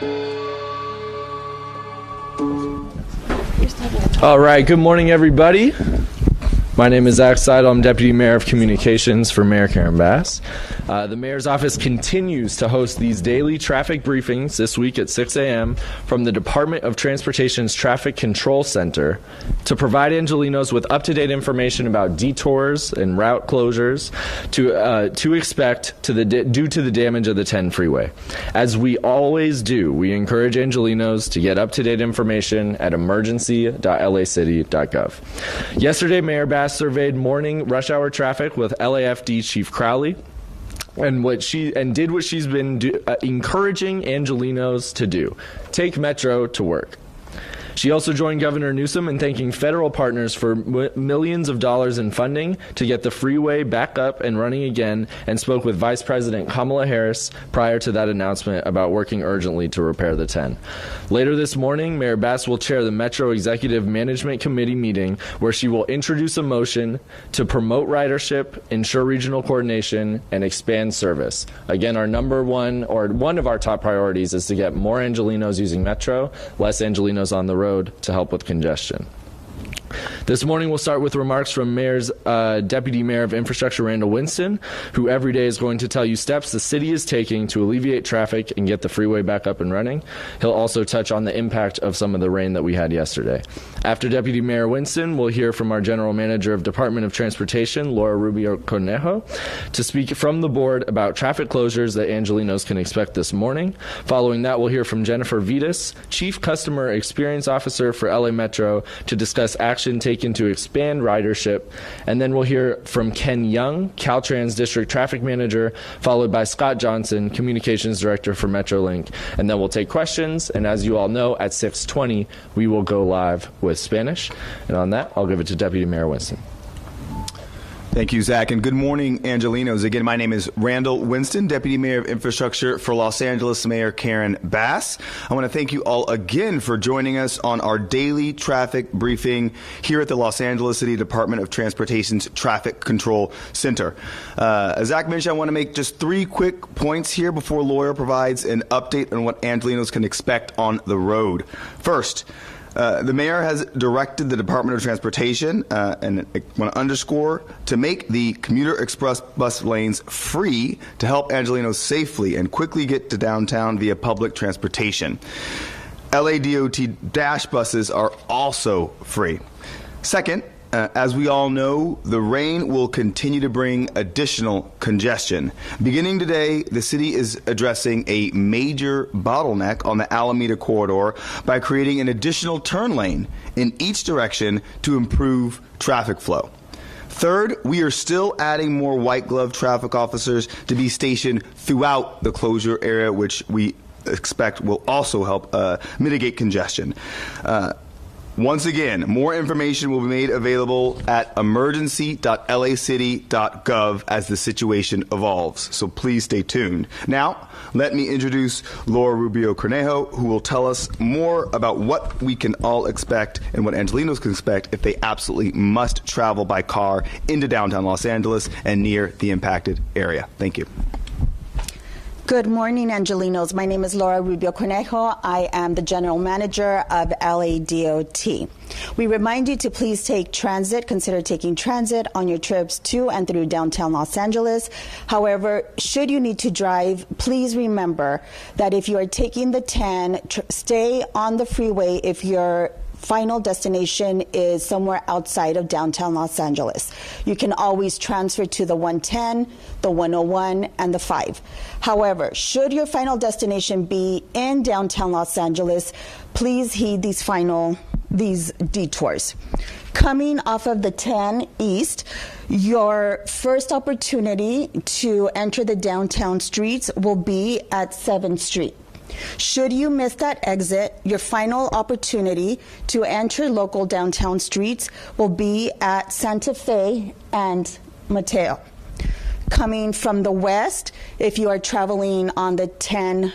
All right, good morning, everybody. My name is Zach Seidel. I'm Deputy Mayor of Communications for Mayor Karen Bass. The Mayor's office continues to host these daily traffic briefings this week at 6 a.m. from the Department of Transportation's Traffic Control Center to provide Angelenos with up-to-date information about detours and route closures to expect due to the damage of the 10 freeway. As we always do, we encourage Angelenos to get up-to-date information at emergency.lacity.gov. Yesterday, Mayor Bass surveyed morning rush hour traffic with LAFD Chief Crowley and did what she's been encouraging Angelenos to do: take Metro to work. She also joined Governor Newsom in thanking federal partners for millions of dollars in funding to get the freeway back up and running again, and spoke with Vice President Kamala Harris prior to that announcement about working urgently to repair the 10. Later this morning, Mayor Bass will chair the Metro Executive Management Committee meeting, where she will introduce a motion to promote ridership, ensure regional coordination, and expand service. Again, our one of our top priorities is to get more Angelenos using Metro, less Angelenos on the road to help with congestion. This morning, we'll start with remarks from Mayor's Deputy Mayor of Infrastructure, Randall Winston, who every day is going to tell you steps the city is taking to alleviate traffic and get the freeway back up and running. He'll also touch on the impact of some of the rain that we had yesterday. After Deputy Mayor Winston, we'll hear from our General Manager of Department of Transportation, Laura Rubio Cornejo, to speak from the board about traffic closures that Angelenos can expect this morning. Following that, we'll hear from Jennifer Vitas, Chief Customer Experience Officer for LA Metro, to discuss action taken to expand ridership. And then we'll hear from Ken Young, Caltrans District Traffic Manager, followed by Scott Johnson, Communications Director for MetroLink. And then we'll take questions. And as you all know, at 6:20, we will go live with Spanish. And on that, I'll give it to Deputy Mayor Winston. Thank you, Zach, and good morning, Angelenos. Again, my name is Randall Winston, Deputy Mayor of Infrastructure for Los Angeles Mayor Karen Bass. I want to thank you all again for joining us on our daily traffic briefing here at the Los Angeles City Department of Transportation's Traffic Control Center. As Zach mentioned, I want to make just 3 quick points here before Laura provides an update on what Angelenos can expect on the road. First, the mayor has directed the Department of Transportation, and I want to underscore, to make the commuter express bus lanes free to help Angelenos safely and quickly get to downtown via public transportation. LADOT dash buses are also free. Second, as we all know, the rain will continue to bring additional congestion. Beginning today, the city is addressing a major bottleneck on the Alameda corridor by creating an additional turn lane in each direction to improve traffic flow. Third, we are still adding more white glove traffic officers to be stationed throughout the closure area, which we expect will also help mitigate congestion. Once again, more information will be made available at emergency.lacity.gov as the situation evolves, so please stay tuned. Now, let me introduce Laura Rubio Cornejo, who will tell us more about what we can all expect and what Angelenos can expect if they absolutely must travel by car into downtown Los Angeles and near the impacted area. Thank you. Good morning, Angelenos. My name is Laura Rubio Cornejo. I am the General Manager of LADOT. We remind you to please consider taking transit on your trips to and through downtown Los Angeles. However, should you need to drive, please remember that if you are taking the 10, stay on the freeway if you're final destination is somewhere outside of downtown Los Angeles. You can always transfer to the 110, the 101, and the 5. However, should your final destination be in downtown Los Angeles, please heed these detours. Coming off of the 10 East, your first opportunity to enter the downtown streets will be at 7th Street. Should you miss that exit, your final opportunity to enter local downtown streets will be at Santa Fe and Mateo. Coming from the west, if you are traveling on the 10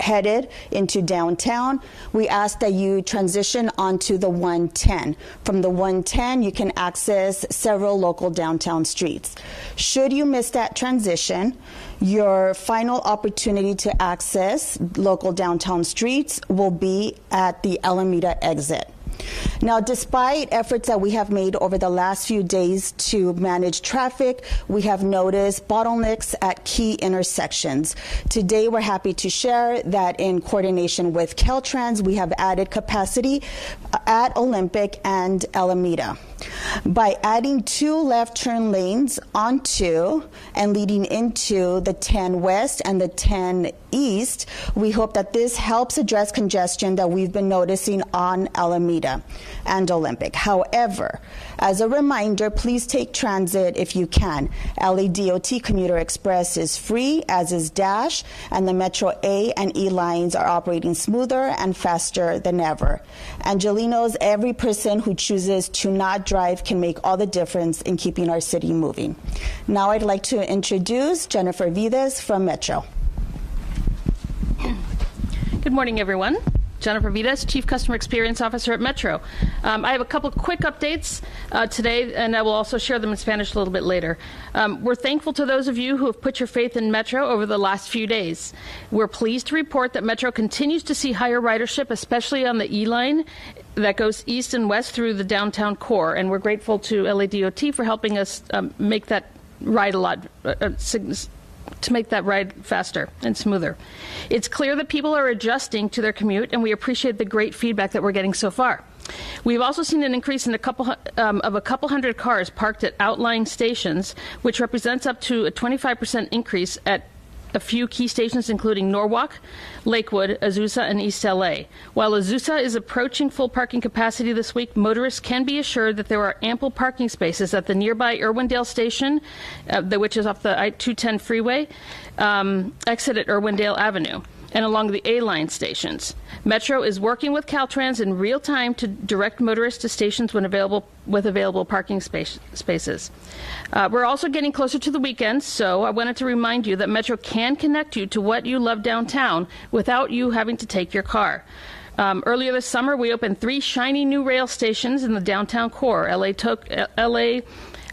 headed into downtown, we ask that you transition onto the 110. From the 110, you can access several local downtown streets. Should you miss that transition, your final opportunity to access local downtown streets will be at the Alameda exit. Now, despite efforts that we have made over the last few days to manage traffic, we have noticed bottlenecks at key intersections. Today, we're happy to share that in coordination with Caltrans, we have added capacity at Olympic and Alameda. By adding 2 left turn lanes onto and leading into the 10 West and the 10 East, we hope that this helps address congestion that we've been noticing on Alameda and Olympic. However, as a reminder, please take transit if you can. LADOT Commuter Express is free, as is Dash, and the Metro A and E lines are operating smoother and faster than ever. Angelinos, every person who chooses to not drive can make all the difference in keeping our city moving. Now I'd like to introduce Jennifer Vides from Metro. Good morning, everyone. Jennifer Vides, Chief Customer Experience Officer at Metro. I have a couple quick updates today, and I will also share them in Spanish a little bit later. We're thankful to those of you who have put your faith in Metro over the last few days. We're pleased to report that Metro continues to see higher ridership, especially on the E line that goes east and west through the downtown core, and we're grateful to LADOT for helping us make that ride to make that ride faster and smoother. It's clear that people are adjusting to their commute, and we appreciate the great feedback that we're getting so far. We've also seen an increase in a couple hundred cars parked at outlying stations, which represents up to a 25% increase at a few key stations, including Norwalk, Lakewood, Azusa, and East LA. While Azusa is approaching full parking capacity this week, motorists can be assured that there are ample parking spaces at the nearby Irwindale station, which is off the I-210 freeway, exit at Irwindale Avenue, and along the A-line stations. Metro is working with Caltrans in real time to direct motorists to stations when with available parking spaces. We're also getting closer to the weekends, so I wanted to remind you that Metro can connect you to what you love downtown without you having to take your car. Earlier this summer, we opened 3 shiny new rail stations in the downtown core: LA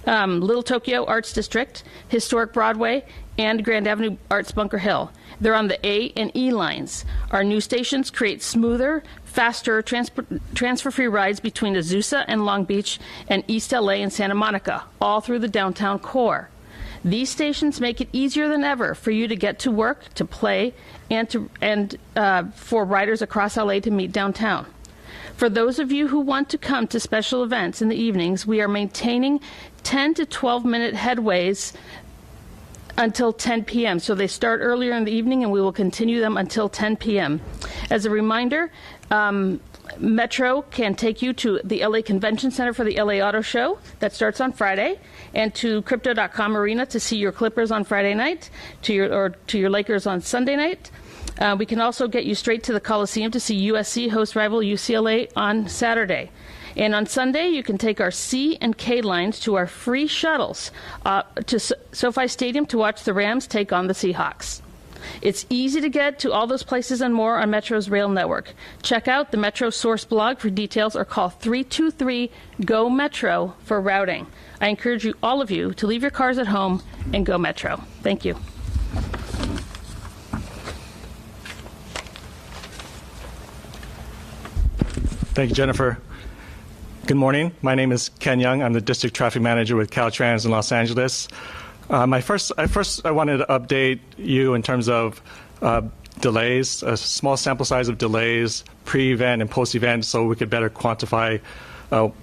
Little Tokyo Arts District, Historic Broadway, and Grand Avenue Arts Bunker Hill. They're on the A and E lines. Our new stations create smoother, faster transfer-free rides between Azusa and Long Beach and East LA and Santa Monica, all through the downtown core. These stations make it easier than ever for you to get to work, to play, and for riders across LA to meet downtown. For those of you who want to come to special events in the evenings, we are maintaining 10 to 12-minute headways until 10 p.m. So they start earlier in the evening, and we will continue them until 10 p.m. As a reminder, Metro can take you to the LA Convention Center for the LA Auto Show that starts on Friday, and to Crypto.com Arena to see your Clippers on Friday night, to your Lakers on Sunday night. We can also get you straight to the Coliseum to see USC host rival UCLA on Saturday. And on Sunday, you can take our C and K lines to our free shuttles to SoFi Stadium to watch the Rams take on the Seahawks. It's easy to get to all those places and more on Metro's rail network. Check out the Metro Source blog for details or call 323-GO-METRO for routing. I encourage all of you to leave your cars at home and go Metro. Thank you. Thank you, Jennifer. Good morning. My name is Ken Young. I'm the District Traffic Manager with Caltrans in Los Angeles. I wanted to update you in terms of delays, a small sample size of delays, pre-event and post-event, so we could better quantify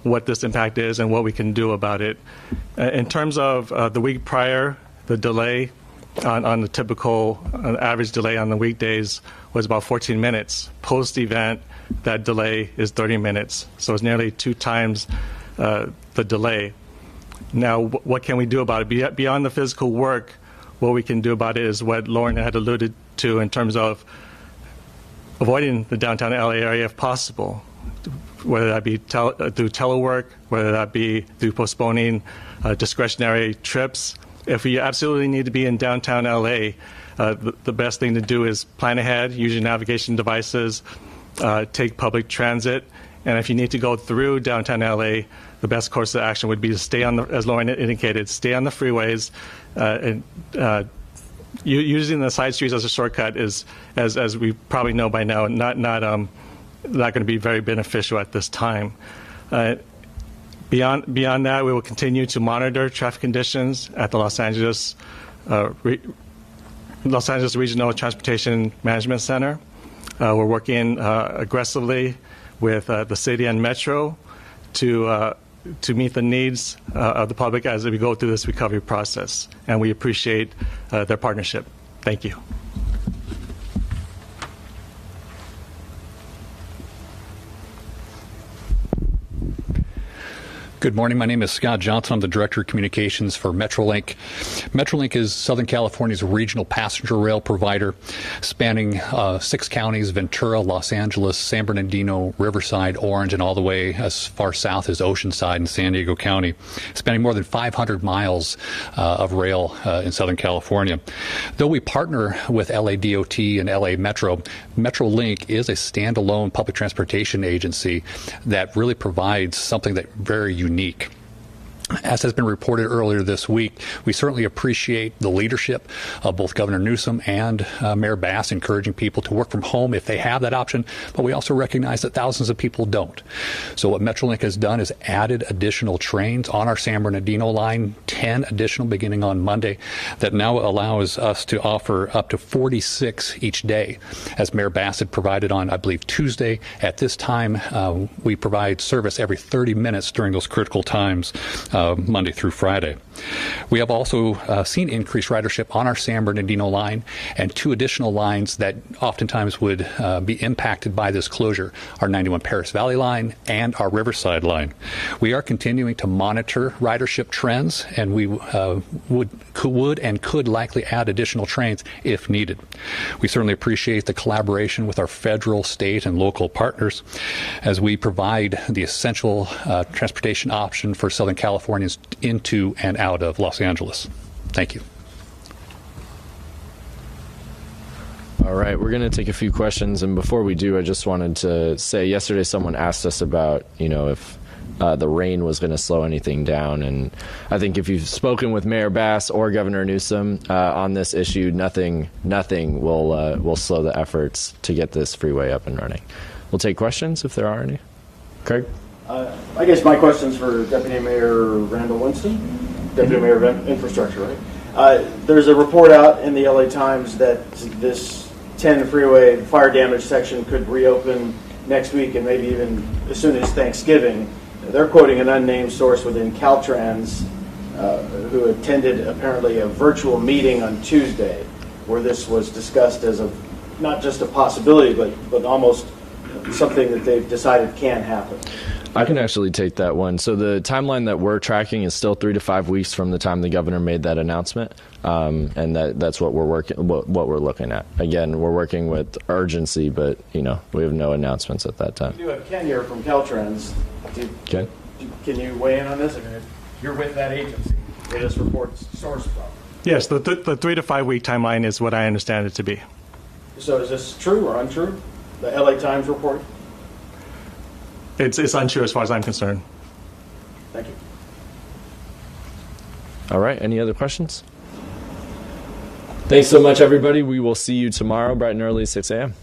what this impact is and what we can do about it. In terms of the week prior, the delay on the typical average delay on the weekdays was about 14 minutes. Post-event, that delay is 30 minutes. So it's nearly 2 times the delay. Now, what can we do about it? Beyond the physical work, what we can do about it is what Lauren had alluded to in terms of avoiding the downtown LA area if possible, whether that be through telework, whether that be through postponing discretionary trips. If we absolutely need to be in downtown LA, the best thing to do is plan ahead, use your navigation devices, take public transit, and if you need to go through downtown LA, the best course of action would be to stay on as Lauren indicated, stay on the freeways, and using the side streets as a shortcut is, as we probably know by now, not going to be very beneficial at this time. Beyond that, we will continue to monitor traffic conditions at the Los Angeles Regional Transportation Management Center. We're working aggressively with the city and Metro to meet the needs of the public as we go through this recovery process, and we appreciate their partnership. Thank you. Good morning. My name is Scott Johnson. I'm the Director of Communications for Metrolink. Metrolink is Southern California's regional passenger rail provider spanning 6 counties: Ventura, Los Angeles, San Bernardino, Riverside, Orange, and all the way as far south as Oceanside in San Diego County, spanning more than 500 miles of rail in Southern California. Though we partner with LA DOT and LA Metro, Metrolink is a standalone public transportation agency that really provides something that very unique. As has been reported earlier this week, we certainly appreciate the leadership of both Governor Newsom and Mayor Bass encouraging people to work from home if they have that option, but we also recognize that thousands of people don't. So what Metrolink has done is added additional trains on our San Bernardino line, 10 additional beginning on Monday, that now allows us to offer up to 46 each day. As Mayor Bass had provided on, I believe, Tuesday, at this time, we provide service every 30 minutes during those critical times, Monday through Friday. We have also seen increased ridership on our San Bernardino line, and 2 additional lines that oftentimes would be impacted by this closure, our 91 Paris Valley line and our Riverside line. We are continuing to monitor ridership trends, and we could likely add additional trains if needed. We certainly appreciate the collaboration with our federal, state, and local partners as we provide the essential transportation option for Southern Californians into and out of Los Angeles. Thank you. All right, we're going to take a few questions, and before we do, I just wanted to say yesterday someone asked us about, if the rain was going to slow anything down, and I think if you've spoken with Mayor Bass or Governor Newsom on this issue, nothing will slow the efforts to get this freeway up and running. We'll take questions if there are any. Craig? I guess my question's for Deputy Mayor Randall Winston, Deputy Mayor of Infrastructure, right? There's a report out in the LA Times that this 10 freeway fire damage section could reopen next week and maybe even as soon as Thanksgiving. They're quoting an unnamed source within Caltrans who attended apparently a virtual meeting on Tuesday where this was discussed as not just a possibility, but almost something that they've decided can happen. I can actually take that one. So the timeline that we're tracking is still 3 to 5 weeks from the time the governor made that announcement, and that's what what we're looking at. Again, we're working with urgency, but we have no announcements at that time. You have Ken here from Caltrans. Ken? Can you weigh in on this? I mean, you're with that agency where this report's sourced from. Yes, the 3 to 5 week timeline is what I understand it to be. So is this true or untrue? The LA Times report? It's untrue as far as I'm concerned. Thank you. All right, any other questions? Thanks so much, everybody. We will see you tomorrow, bright and early, 6 a.m.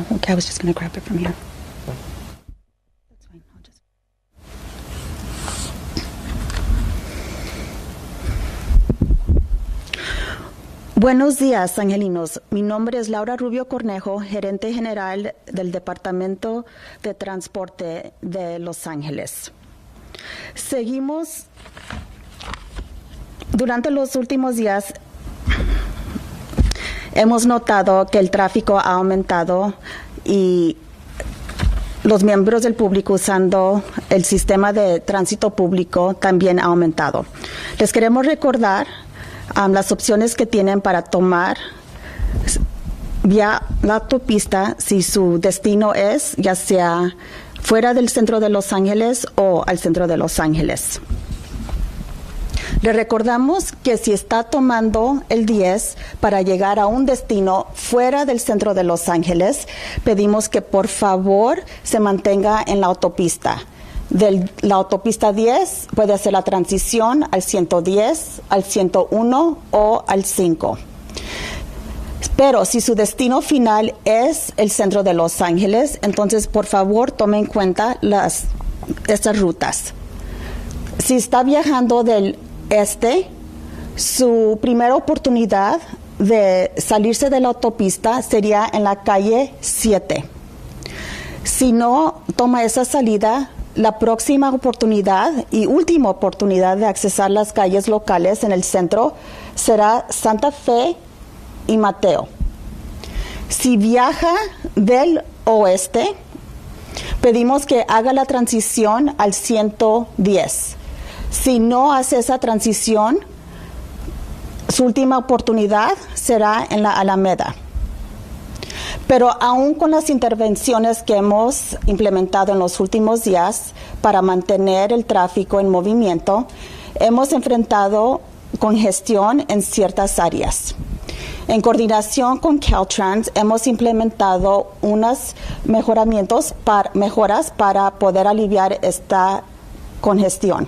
Oh, okay, I was just going to grab it from here. That's fine. I'll just... Buenos días, angelinos. Mi nombre es Laura Rubio Cornejo, gerente general del Departamento de Transporte de Los Ángeles. Seguimos, durante los últimos días, hemos notado que el tráfico ha aumentado y los miembros del público usando el sistema de tránsito público también ha aumentado. Les queremos recordar las opciones que tienen para tomar vía la autopista si su destino es ya sea fuera del centro de Los Ángeles o al centro de Los Ángeles. Le recordamos que si está tomando el 10 para llegar a un destino fuera del centro de Los Ángeles, pedimos que por favor se mantenga en la autopista. De la autopista 10 puede hacer la transición al 110, al 101 o al 5. Pero si su destino final es el centro de Los Ángeles, entonces por favor tome en cuenta estas rutas. Si está viajando del este, su primera oportunidad de salirse de la autopista sería en la calle 7. Si no toma esa salida, la próxima oportunidad y última oportunidad de accesar las calles locales en el centro será Santa Fe y Mateo. Si viaja del oeste, pedimos que haga la transición al 110. Si no hace esa transición, su última oportunidad será en la Alameda. Pero aún con las intervenciones que hemos implementado en los últimos días para mantener el tráfico en movimiento, hemos enfrentado congestión en ciertas áreas. En coordinación con Caltrans, hemos implementado unos mejoras para poder aliviar esta congestión.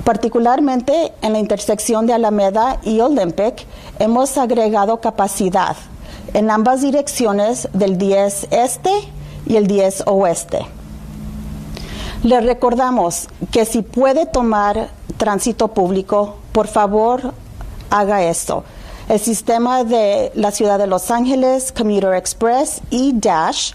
Particularmente en la intersección de Alameda y Olympic, hemos agregado capacidad en ambas direcciones del 10 este y el 10 oeste. Les recordamos que si puede tomar tránsito público, por favor, haga esto. El sistema de la ciudad de Los Ángeles, Commuter Express y Dash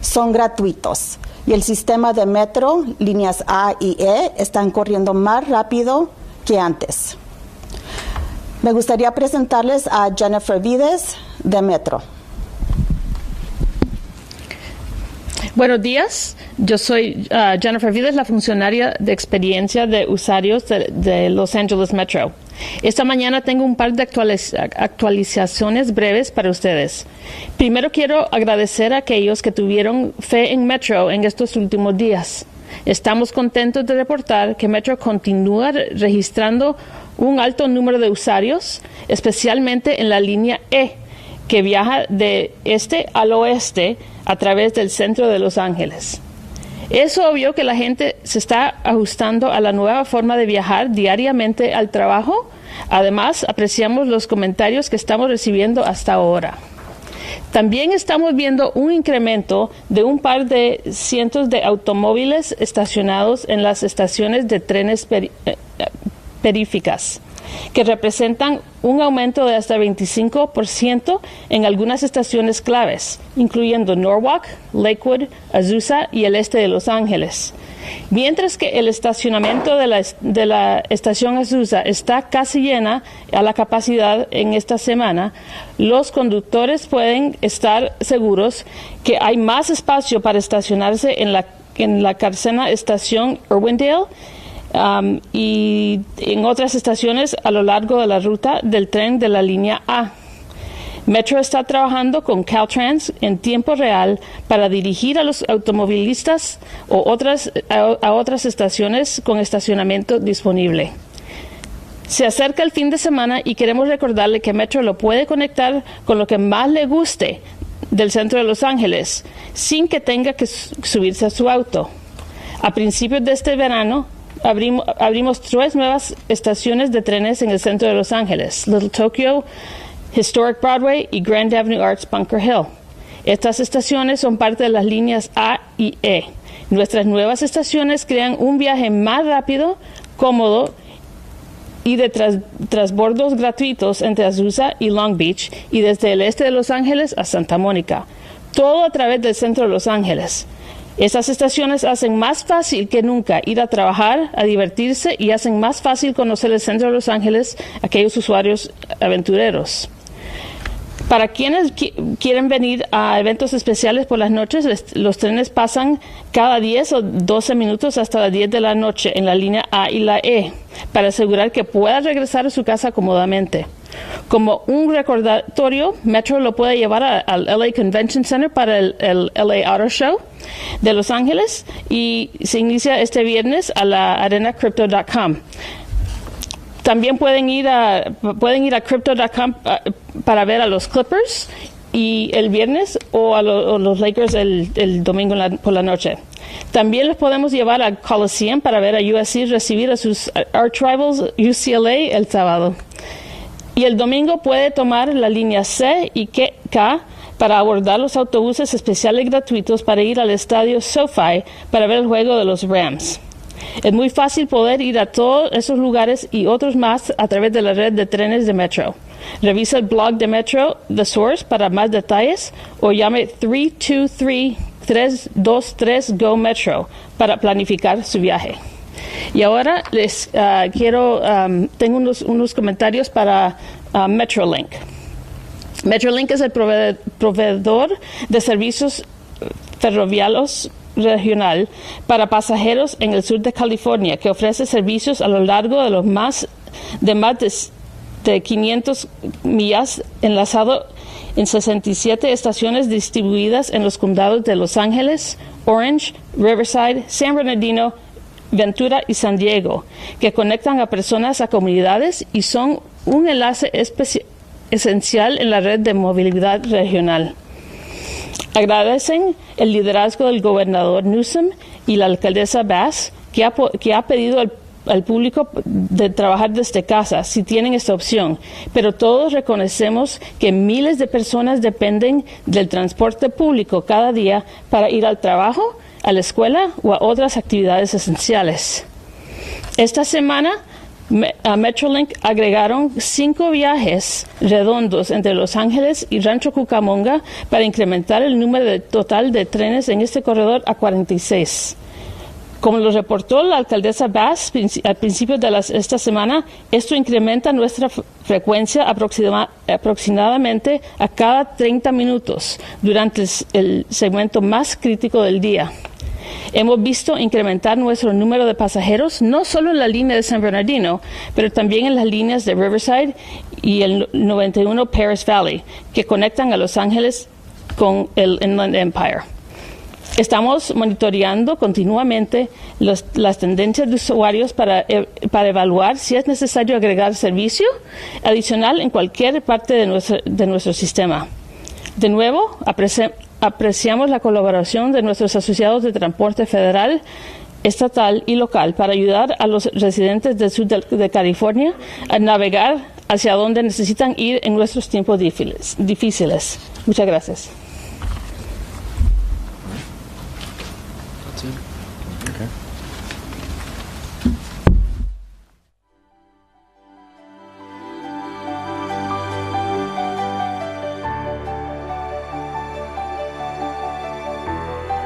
son gratuitos. Y el sistema de metro, líneas A y E, están corriendo más rápido que antes. Me gustaría presentarles a Jennifer Vides de Metro. Buenos días, yo soy Jennifer Vides, la funcionaria de experiencia de usuarios de Los Angeles Metro. Esta mañana tengo un par de actualizaciones breves para ustedes. Primero quiero agradecer a aquellos que tuvieron fe en Metro en estos últimos días. Estamos contentos de reportar que Metro continúa registrando un alto número de usuarios, especialmente en la línea E, que viaja de este al oeste a través del centro de Los Ángeles. Es obvio que la gente se está ajustando a la nueva forma de viajar diariamente al trabajo. Además, apreciamos los comentarios que estamos recibiendo hasta ahora. También estamos viendo un incremento de un par de cientos de automóviles estacionados en las estaciones de trenes periféricas, que representan un aumento de hasta 25% en algunas estaciones claves, incluyendo Norwalk, Lakewood, Azusa y el este de Los Ángeles. Mientras que el estacionamiento de la estación Azusa está casi llena a la capacidad en esta semana, los conductores pueden estar seguros que hay más espacio para estacionarse en la carcena estación Irwindale y en otras estaciones a lo largo de la ruta del tren de la línea A. Metro está trabajando con Caltrans en tiempo real para dirigir a los automovilistas a otras estaciones con estacionamiento disponible. Se acerca el fin de semana y queremos recordarle que Metro lo puede conectar con lo que más le guste del centro de Los Ángeles, sin que tenga que subirse a su auto. A principios de este verano, abrimos 3 nuevas estaciones de trenes en el centro de Los Ángeles: Little Tokyo, Historic Broadway y Grand Avenue Arts Bunker Hill. Estas estaciones son parte de las líneas A y E. Nuestras nuevas estaciones crean un viaje más rápido, cómodo y de transbordos gratuitos entre Azusa y Long Beach y desde el este de Los Ángeles a Santa Mónica. Todo a través del centro de Los Ángeles. Estas estaciones hacen más fácil que nunca ir a trabajar, a divertirse y hacen más fácil conocer el centro de Los Ángeles a aquellos usuarios aventureros. Para quienes quieren venir a eventos especiales por las noches, los trenes pasan cada 10 o 12 minutos hasta las 10 de la noche en la línea A y la E, para asegurar que pueda regresar a su casa cómodamente. Como un recordatorio, Metro lo puede llevar al LA Convention Center para el LA Auto Show de Los Ángeles y se inicia este viernes a la arenacrypto.com. También pueden ir a crypto.com para ver a los Clippers y el viernes o a los Lakers el domingo por la noche. También los podemos llevar al Coliseum para ver a USC recibir a sus arch rivals UCLA el sábado. Y el domingo puede tomar la línea C y K para abordar los autobuses especiales gratuitos para ir al estadio SoFi para ver el juego de los Rams. Es muy fácil poder ir a todos esos lugares y otros más a través de la red de trenes de Metro. Revisa el blog de Metro, The Source, para más detalles o llame 323-323-GO Metro para planificar su viaje. Y ahora les tengo unos comentarios para Metrolink. Metrolink es el proveedor de servicios ferroviarios regional para pasajeros en el sur de California, que ofrece servicios a lo largo de más de 500 millas, enlazado en 67 estaciones distribuidas en los condados de Los Ángeles, Orange, Riverside, San Bernardino, Ventura y San Diego, que conectan a personas a comunidades y son un enlace esencial en la red de movilidad regional. Agradecen el liderazgo del gobernador Newsom y la alcaldesa Bass, que ha pedido al público de trabajar desde casa si tienen esta opción, pero todos reconocemos que miles de personas dependen del transporte público cada día para ir al trabajo, a la escuela o a otras actividades esenciales. Esta semana a Metrolink agregaron 5 viajes redondos entre Los Ángeles y Rancho Cucamonga para incrementar el número total de trenes en este corredor a 46. Como lo reportó la alcaldesa Bass al principio de esta semana, esto incrementa nuestra frecuencia aproximadamente a cada 30 minutos durante el segmento más crítico del día. Hemos visto incrementar nuestro número de pasajeros no solo en la línea de San Bernardino, pero también en las líneas de Riverside y el 91 Paris Valley, que conectan a Los Ángeles con el Inland Empire. Estamos monitoreando continuamente las tendencias de usuarios para evaluar si es necesario agregar servicio adicional en cualquier parte de nuestro sistema. De nuevo, apreciamos la colaboración de nuestros asociados de transporte federal, estatal y local para ayudar a los residentes del sur de California a navegar hacia donde necesitan ir en nuestros tiempos difíciles. Muchas gracias.